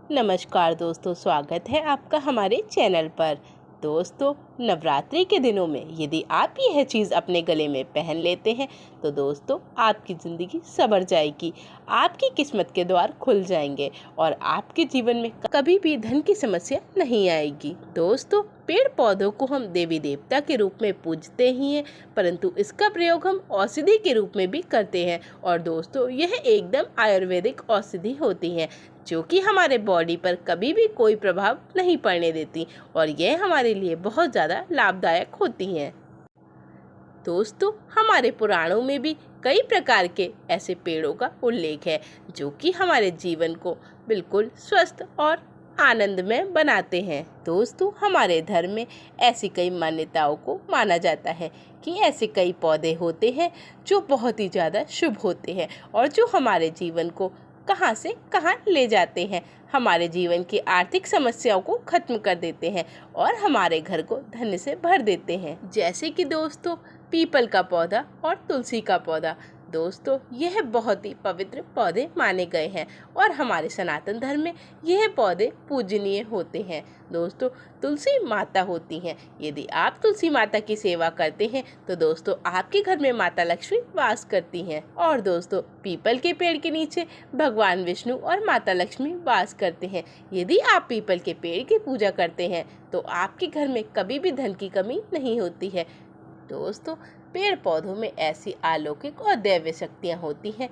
नमस्कार दोस्तों, स्वागत है आपका हमारे चैनल पर। दोस्तों, नवरात्रि के दिनों में यदि आप यह चीज़ अपने गले में पहन लेते हैं तो दोस्तों आपकी ज़िंदगी संवर जाएगी, आपकी किस्मत के द्वार खुल जाएंगे और आपके जीवन में कभी भी धन की समस्या नहीं आएगी। दोस्तों, पेड़ पौधों को हम देवी देवता के रूप में पूजते ही हैं, परंतु इसका प्रयोग हम औषधि के रूप में भी करते हैं। और दोस्तों, यह एकदम आयुर्वेदिक औषधि होती है जो कि हमारे बॉडी पर कभी भी कोई प्रभाव नहीं पड़ने देती और यह हमारे लिए बहुत ज़्यादा लाभदायक होती हैं। दोस्तों, हमारे पुराणों में भी कई प्रकार के ऐसे पेड़ों का उल्लेख है जो कि हमारे जीवन को बिल्कुल स्वस्थ और आनंदमय बनाते हैं। दोस्तों, हमारे धर्म में ऐसी कई मान्यताओं को माना जाता है कि ऐसे कई पौधे होते हैं जो बहुत ही ज़्यादा शुभ होते हैं और जो हमारे जीवन को कहां से कहां ले जाते हैं, हमारे जीवन की आर्थिक समस्याओं को खत्म कर देते हैं और हमारे घर को धन से भर देते हैं। जैसे कि दोस्तों, पीपल का पौधा और तुलसी का पौधा। दोस्तों, यह बहुत ही पवित्र पौधे माने गए हैं और हमारे सनातन धर्म में यह पौधे पूजनीय होते हैं। दोस्तों, तुलसी माता होती हैं। यदि आप तुलसी माता की सेवा करते हैं तो दोस्तों आपके घर में माता लक्ष्मी वास करती हैं। और दोस्तों, पीपल के पेड़ के नीचे भगवान विष्णु और माता लक्ष्मी वास करते हैं। यदि आप पीपल के पेड़ की पूजा करते हैं तो आपके घर में कभी भी धन की कमी नहीं होती है। दोस्तों, पेड़ पौधों में ऐसी अलौकिक और दैवीय शक्तियाँ होती हैं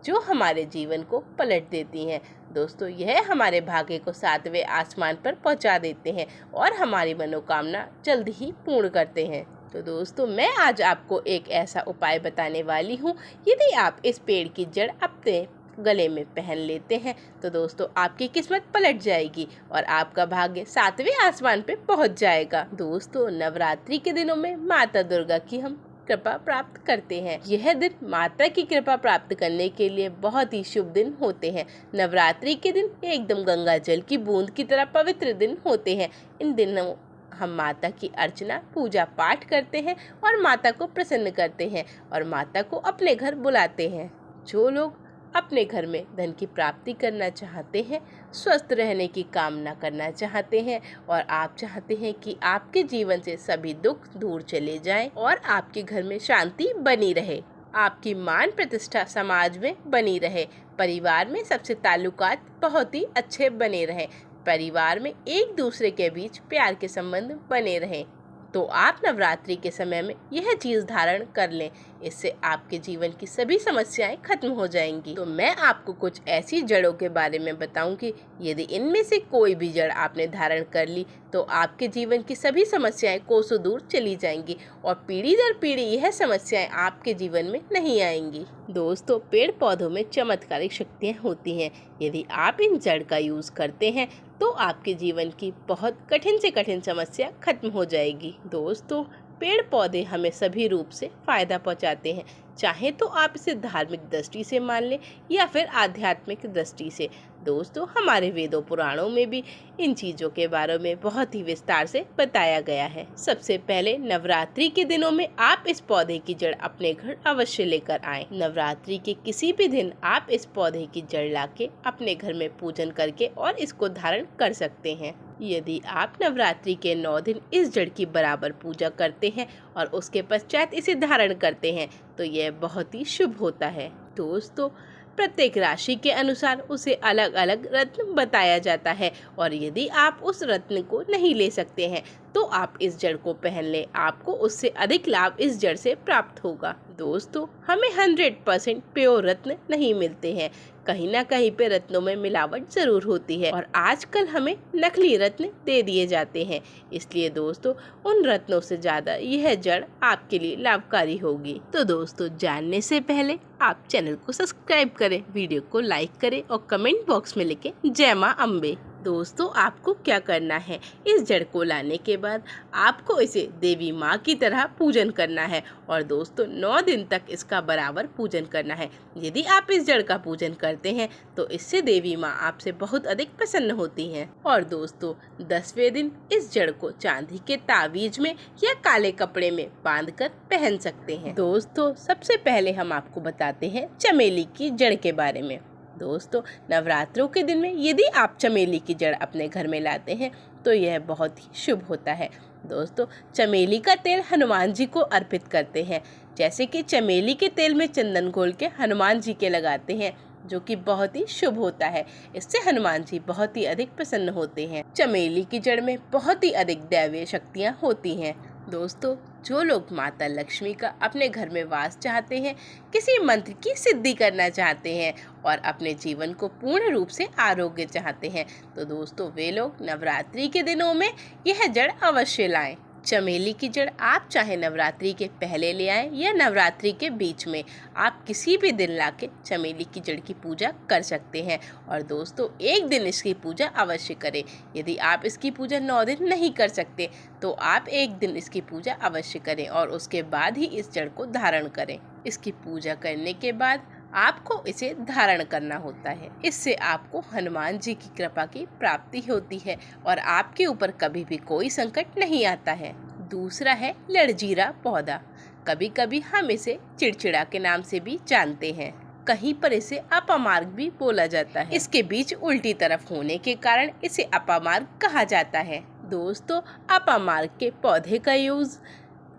जो हमारे जीवन को पलट देती हैं। दोस्तों, यह हमारे भाग्य को 7वें आसमान पर पहुंचा देते हैं और हमारी मनोकामना जल्द ही पूर्ण करते हैं। तो दोस्तों, मैं आज आपको एक ऐसा उपाय बताने वाली हूँ। यदि आप इस पेड़ की जड़ अपने गले में पहन लेते हैं तो दोस्तों आपकी किस्मत पलट जाएगी और आपका भाग्य 7वें आसमान पे पहुंच जाएगा। दोस्तों, नवरात्रि के दिनों में माता दुर्गा की हम कृपा प्राप्त करते हैं। यह दिन माता की कृपा प्राप्त करने के लिए बहुत ही शुभ दिन होते हैं। नवरात्रि के दिन एकदम गंगा जल की बूंद की तरह पवित्र दिन होते हैं। इन दिनों हम माता की अर्चना पूजा पाठ करते हैं और माता को प्रसन्न करते हैं और माता को अपने घर बुलाते हैं। जो लोग अपने घर में धन की प्राप्ति करना चाहते हैं, स्वस्थ रहने की कामना करना चाहते हैं और आप चाहते हैं कि आपके जीवन से सभी दुख दूर चले जाएं और आपके घर में शांति बनी रहे, आपकी मान प्रतिष्ठा समाज में बनी रहे, परिवार में सबसे ताल्लुकात बहुत ही अच्छे बने रहे, परिवार में एक दूसरे के बीच प्यार के संबंध बने रहें, तो आप नवरात्रि के समय में यह चीज़ धारण कर लें। इससे आपके जीवन की सभी समस्याएं खत्म हो जाएंगी। तो मैं आपको कुछ ऐसी जड़ों के बारे में बताऊंगी। यदि इनमें से कोई भी जड़ आपने धारण कर ली तो आपके जीवन की सभी समस्याएं कोसों दूर चली जाएंगी और पीढ़ी दर पीढ़ी यह समस्याएं आपके जीवन में नहीं आएंगी। दोस्तों, पेड़ पौधों में चमत्कारिक शक्तियाँ होती हैं। यदि आप इन जड़ का यूज़ करते हैं तो आपके जीवन की बहुत कठिन से कठिन समस्या खत्म हो जाएगी। दोस्तों, पेड़ पौधे हमें सभी रूप से फायदा पहुंचाते हैं, चाहे तो आप इसे धार्मिक दृष्टि से मान लें या फिर आध्यात्मिक दृष्टि से। दोस्तों, हमारे वेदों पुराणों में भी इन चीज़ों के बारे में बहुत ही विस्तार से बताया गया है। सबसे पहले नवरात्रि के दिनों में आप इस पौधे की जड़ अपने घर अवश्य लेकर आएं। नवरात्रि के किसी भी दिन आप इस पौधे की जड़ लाके अपने घर में पूजन करके और इसको धारण कर सकते हैं। यदि आप नवरात्रि के 9 दिन इस जड़ की बराबर पूजा करते हैं और उसके पश्चात इसे धारण करते हैं तो यह बहुत ही शुभ होता है। दोस्तों, प्रत्येक राशि के अनुसार उसे अलग अलग रत्न बताया जाता है और यदि आप उस रत्न को नहीं ले सकते हैं तो आप इस जड़ को पहन लें, आपको उससे अधिक लाभ इस जड़ से प्राप्त होगा। दोस्तों, हमें 100% प्योर रत्न नहीं मिलते हैं, कहीं ना कहीं पे रत्नों में मिलावट जरूर होती है और आजकल हमें नकली रत्न दे दिए जाते हैं। इसलिए दोस्तों, उन रत्नों से ज़्यादा यह जड़ आपके लिए लाभकारी होगी। तो दोस्तों, जानने से पहले आप चैनल को सब्सक्राइब करें, वीडियो को लाइक करें और कमेंट बॉक्स में लिखें जय माँ अम्बे। दोस्तों, आपको क्या करना है, इस जड़ को लाने के बाद आपको इसे देवी माँ की तरह पूजन करना है और दोस्तों 9 दिन तक इसका बराबर पूजन करना है। यदि आप इस जड़ का पूजन करते हैं तो इससे देवी माँ आपसे बहुत अधिक प्रसन्न होती हैं। और दोस्तों, 10वें दिन इस जड़ को चांदी के तावीज में या काले कपड़े में बांधकर पहन सकते हैं। दोस्तों, सबसे पहले हम आपको बताते हैं चमेली की जड़ के बारे में। दोस्तों, नवरात्रों के दिन में यदि आप चमेली की जड़ अपने घर में लाते हैं तो यह बहुत ही शुभ होता है। दोस्तों, चमेली का तेल हनुमान जी को अर्पित करते हैं। जैसे कि चमेली के तेल में चंदन घोल के हनुमान जी के लगाते हैं, जो कि बहुत ही शुभ होता है। इससे हनुमान जी बहुत ही अधिक प्रसन्न होते हैं। चमेली की जड़ में बहुत ही अधिक दैवीय शक्तियाँ होती हैं। दोस्तों, जो लोग माता लक्ष्मी का अपने घर में वास चाहते हैं, किसी मंत्र की सिद्धि करना चाहते हैं और अपने जीवन को पूर्ण रूप से आरोग्य चाहते हैं, तो दोस्तों वे लोग नवरात्रि के दिनों में यह जड़ अवश्य लाएं। चमेली की जड़ आप चाहे नवरात्रि के पहले ले आएं या नवरात्रि के बीच में, आप किसी भी दिन लाके चमेली की जड़ की पूजा कर सकते हैं। और दोस्तों, एक दिन इसकी पूजा अवश्य करें। यदि आप इसकी पूजा 9 दिन नहीं कर सकते तो आप एक दिन इसकी पूजा अवश्य करें और उसके बाद ही इस जड़ को धारण करें। इसकी पूजा करने के बाद आपको इसे धारण करना होता है। इससे आपको हनुमान जी की कृपा की प्राप्ति होती है और आपके ऊपर कभी भी कोई संकट नहीं आता है। दूसरा है लड़जीरा पौधा। कभी कभी हम इसे चिड़चिड़ा के नाम से भी जानते हैं। कहीं पर इसे अपामार्ग भी बोला जाता है। इसके बीज उल्टी तरफ होने के कारण इसे अपामार्ग कहा जाता है। दोस्तों, अपामार्ग के पौधे का यूज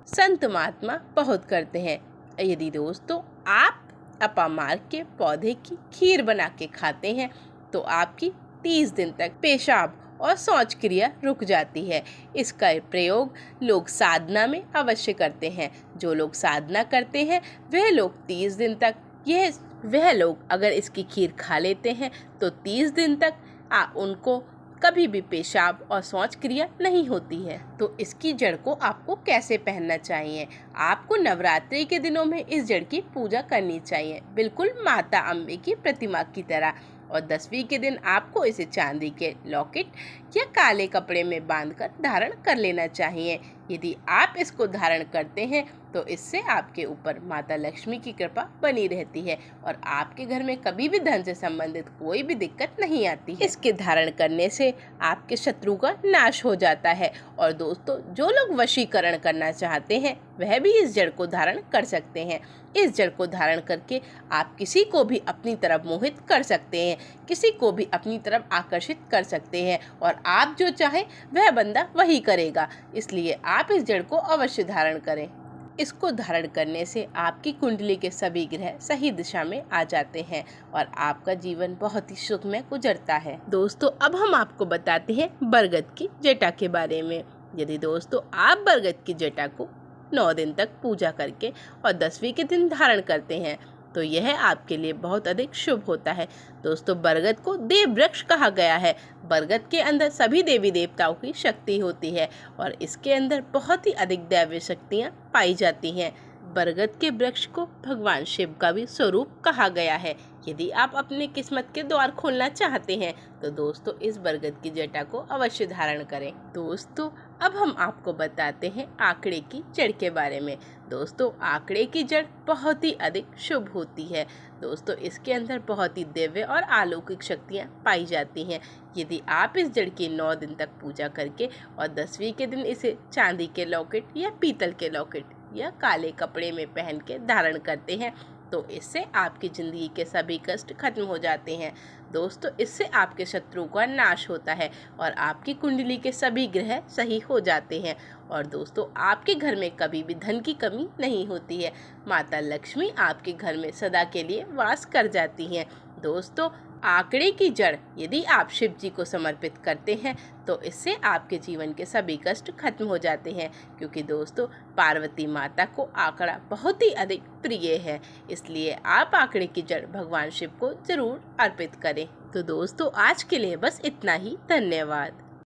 संत महात्मा बहुत करते हैं। यदि दोस्तों आप अपामार्ग के पौधे की खीर बना के खाते हैं तो आपकी 30 दिन तक पेशाब और शौच क्रिया रुक जाती है। इसका प्रयोग लोग साधना में अवश्य करते हैं। जो लोग साधना करते हैं वह लोग 30 दिन तक वह लोग अगर इसकी खीर खा लेते हैं तो 30 दिन तक उनको कभी भी पेशाब और शौच क्रिया नहीं होती है। तो इसकी जड़ को आपको कैसे पहनना चाहिए? आपको नवरात्रि के दिनों में इस जड़ की पूजा करनी चाहिए, बिल्कुल माता अम्बे की प्रतिमा की तरह। और 10वीं के दिन आपको इसे चांदी के लॉकेट या काले कपड़े में बांधकर धारण कर लेना चाहिए। यदि आप इसको धारण करते हैं तो इससे आपके ऊपर माता लक्ष्मी की कृपा बनी रहती है और आपके घर में कभी भी धन से संबंधित कोई भी दिक्कत नहीं आती है। इसके धारण करने से आपके शत्रु का नाश हो जाता है। और दोस्तों, जो लोग वशीकरण करना चाहते हैं वह भी इस जड़ को धारण कर सकते हैं। इस जड़ को धारण करके आप किसी को भी अपनी तरफ मोहित कर सकते हैं, किसी को भी अपनी तरफ आकर्षित कर सकते हैं और आप जो चाहे वह बंदा वही करेगा। इसलिए आप इस जड़ को अवश्य धारण करें। इसको धारण करने से आपकी कुंडली के सभी ग्रह सही दिशा में आ जाते हैं और आपका जीवन बहुत ही सुखमय गुजरता है। दोस्तों, अब हम आपको बताते हैं बरगद की जटा के बारे में। यदि दोस्तों आप बरगद की जटा को 9 दिन तक पूजा करके और 10वीं के दिन धारण करते हैं तो यह आपके लिए बहुत अधिक शुभ होता है। दोस्तों, बरगद को देव वृक्ष कहा गया है। बरगद के अंदर सभी देवी देवताओं की शक्ति होती है और इसके अंदर बहुत ही अधिक दैवीय शक्तियाँ पाई जाती हैं। बरगद के वृक्ष को भगवान शिव का भी स्वरूप कहा गया है। यदि आप अपने किस्मत के द्वार खोलना चाहते हैं तो दोस्तों इस बरगद की जटा को अवश्य धारण करें। दोस्तों, अब हम आपको बताते हैं आंकड़े की जड़ के बारे में। दोस्तों, आंकड़े की जड़ बहुत ही अधिक शुभ होती है। दोस्तों, इसके अंदर बहुत ही दिव्य और अलौकिक शक्तियाँ पाई जाती हैं। यदि आप इस जड़ की 9 दिन तक पूजा करके और 10वीं के दिन इसे चांदी के लॉकेट या पीतल के लॉकेट या काले कपड़े में पहन के धारण करते हैं तो इससे आपकी ज़िंदगी के सभी कष्ट खत्म हो जाते हैं। दोस्तों, इससे आपके शत्रुओं का नाश होता है और आपकी कुंडली के सभी ग्रह सही हो जाते हैं। और दोस्तों, आपके घर में कभी भी धन की कमी नहीं होती है। माता लक्ष्मी आपके घर में सदा के लिए वास कर जाती हैं। दोस्तों, आंकड़े की जड़ यदि आप शिव जी को समर्पित करते हैं तो इससे आपके जीवन के सभी कष्ट खत्म हो जाते हैं, क्योंकि दोस्तों पार्वती माता को आंकड़ा बहुत ही अधिक प्रिय है। इसलिए आप आंकड़े की जड़ भगवान शिव को जरूर अर्पित करें। तो दोस्तों, आज के लिए बस इतना ही। धन्यवाद।